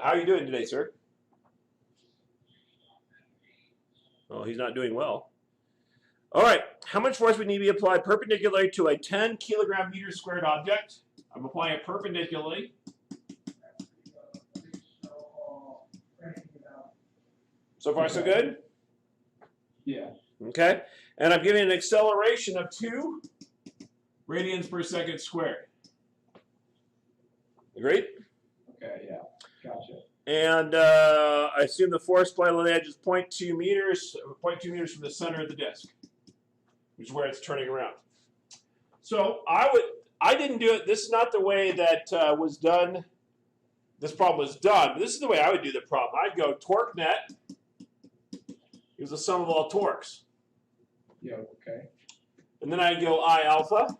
How are you doing today, sir? Oh, he's not doing well. All right. How much force would need to be applied perpendicularly to a 10 kilogram meter squared object? I'm applying it perpendicularly. So far, so good? Yeah. Okay. And I'm giving an acceleration of 2 radians per second squared. Agreed? Okay, yeah. Gotcha. And I assume the force applied on the edge is 0.2 meters from the center of the disk, which is where it's turning around. So I didn't do it. This is not the way that was done. This problem was done. But this is the way I would do the problem. I'd go torque net is the sum of all torques. Yeah, okay. And then I'd go I alpha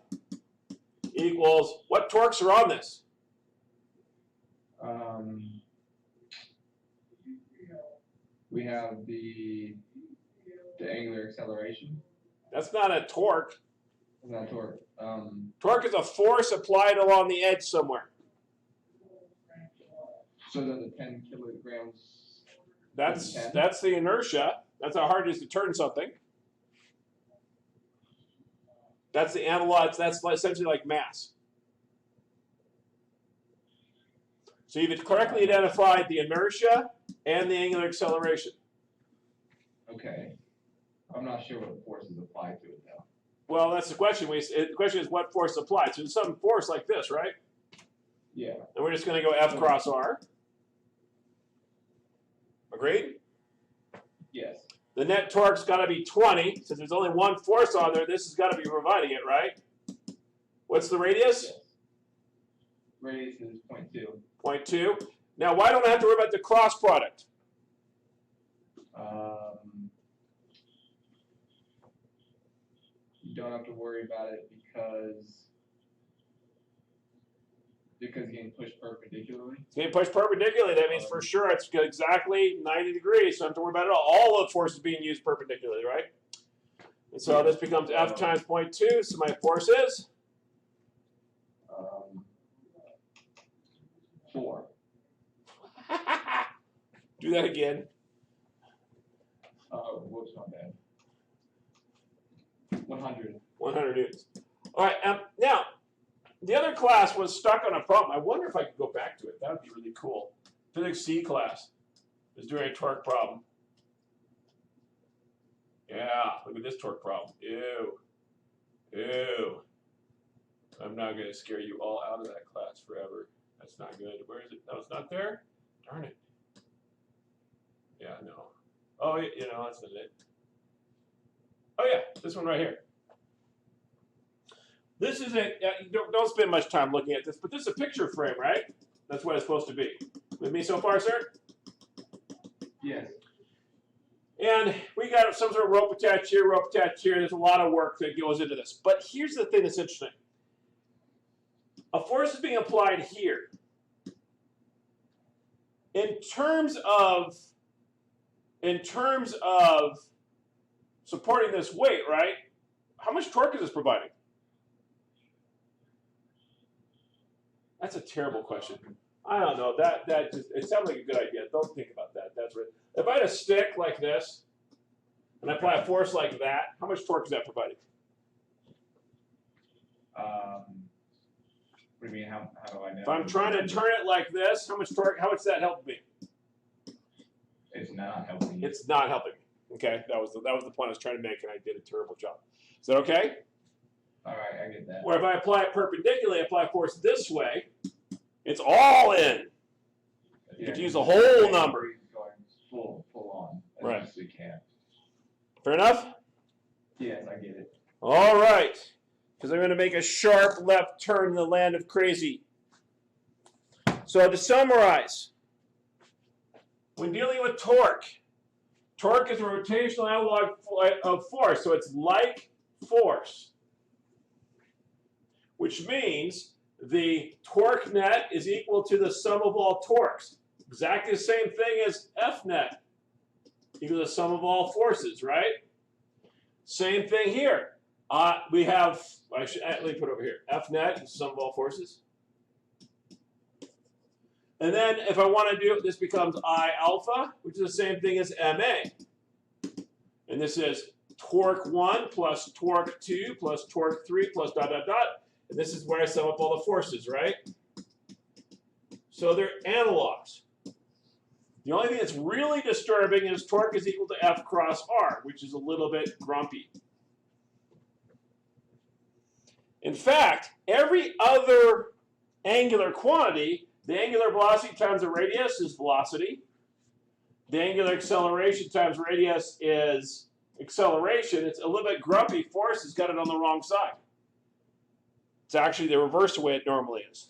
equals what torques are on this? We have the angular acceleration. That's not a torque. It's not torque. Torque is a force applied along the edge somewhere. So then the 10 kilograms. That's the inertia. That's how hard it is to turn something. That's the analog. That's essentially like mass. So you've correctly identified the inertia and the angular acceleration. Okay. I'm not sure what force is applied to it though. Well, that's the question. The question is what force applied. So there's some force like this, right? Yeah. And we're just going to go F cross R. Agreed? Yes. The net torque's got to be 20. Since there's only one force on there, this has got to be providing it, right? What's the radius? Yes. Radius is 0.2. 0.2. Now, why don't I have to worry about the cross product? You don't have to worry about it because you're getting pushed perpendicularly. It's getting pushed perpendicularly. That means for sure it's exactly 90 degrees. So I don't have to worry about it all. All the force is being used perpendicularly, right? And so this becomes F times 0.2. So my force is? 4. Do that again. Whoops, my bad. 100. 100 newtons. All right. Now, the other class was stuck on a problem. I wonder if I could go back to it. That would be really cool. Physics C class is doing a torque problem. Yeah, look at this torque problem. Ew. Ew. I'm not going to scare you all out of that class forever. That's not good. Where is it? No, it's not there? Darn it. Yeah, no. Oh, you know, that's not it. Oh, yeah, this one right here. This is a, don't spend much time looking at this, but this is a picture frame, right? That's what it's supposed to be. With me so far, sir? Yes. And we got some sort of rope attached here, rope attached here. There's a lot of work that goes into this. But here's the thing that's interesting. A force is being applied here. In terms of supporting this weight, right? How much torque is this providing? That's a terrible question. I don't know. That just, it sounds like a good idea. Don't think about that. That's right. If I had a stick like this and I apply a force like that, how much torque is that providing? What do you mean? How do I know? If I'm trying to turn it like this, how much torque? How much does that help me? It's not helping you. It's not helping me. Okay, that was the point I was trying to make, and I did a terrible job. Is that okay? All right, I get that. Where if I apply it perpendicularly, apply force this way, it's all in. You could use the whole number. Going full on. Right. As we can. Fair enough? Yes, I get it. All right. Because I'm going to make a sharp left turn in the land of crazy. So to summarize, when dealing with torque, torque is a rotational analog of force, so it's like force, which means the torque net is equal to the sum of all torques. Exactly the same thing as F net, equal to the sum of all forces, right? Same thing here. We have, let me put it over here, F net is the sum of all forces. And then if I want to do it, this becomes I alpha, which is the same thing as MA. And this is torque 1 plus torque 2 plus torque 3 plus dot, dot, dot. And this is where I sum up all the forces, right? So they're analogs. The only thing that's really disturbing is torque is equal to F cross R, which is a little bit grumpy. In fact, every other angular quantity, the angular velocity times the radius is velocity. The angular acceleration times radius is acceleration. It's a little bit grumpy. Force has got it on the wrong side. It's actually the reverse way it normally is.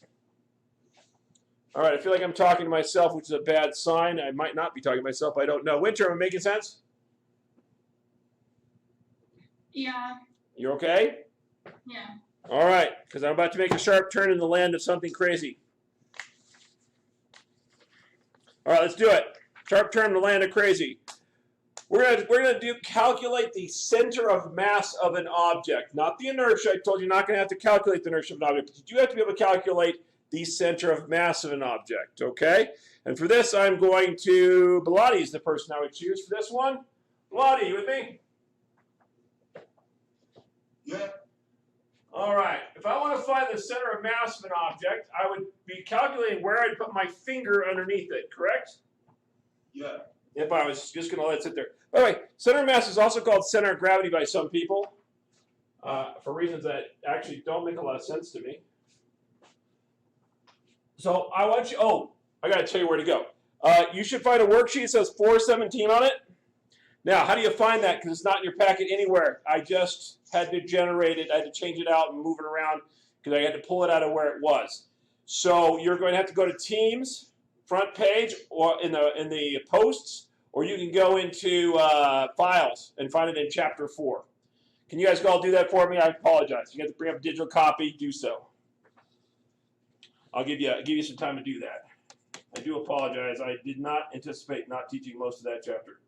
All right, I feel like I'm talking to myself, which is a bad sign. I might not be talking to myself. I don't know. Winter, am I making sense? Yeah. You're okay? Yeah. All right, because I'm about to make a sharp turn in the land of something crazy. All right, let's do it. Sharp turn in the land of crazy. We're gonna calculate the center of mass of an object, not the inertia. I told you you're not gonna have to calculate the inertia of an object, but you do have to be able to calculate the center of mass of an object. Okay? And for this, I'm going to Bilotti is the person I would choose for this one. Bilotti, you with me? Yeah. All right, if I want to find the center of mass of an object, I would be calculating where I'd put my finger underneath it, correct? Yeah. If I was just going to let it sit there. By the way, center of mass is also called center of gravity by some people, for reasons that actually don't make a lot of sense to me. So I want you, I got to tell you where to go. You should find a worksheet that says 417 on it. Now, how do you find that? Because it's not in your packet anywhere. I just had to generate it. I had to change it out and move it around because I had to pull it out of where it was. So you're going to have to go to Teams, front page, or in the posts, or you can go into Files and find it in Chapter 4. Can you guys all do that for me? I apologize. You have to bring up a digital copy. Do so. I'll give you some time to do that. I do apologize. I did not anticipate not teaching most of that chapter.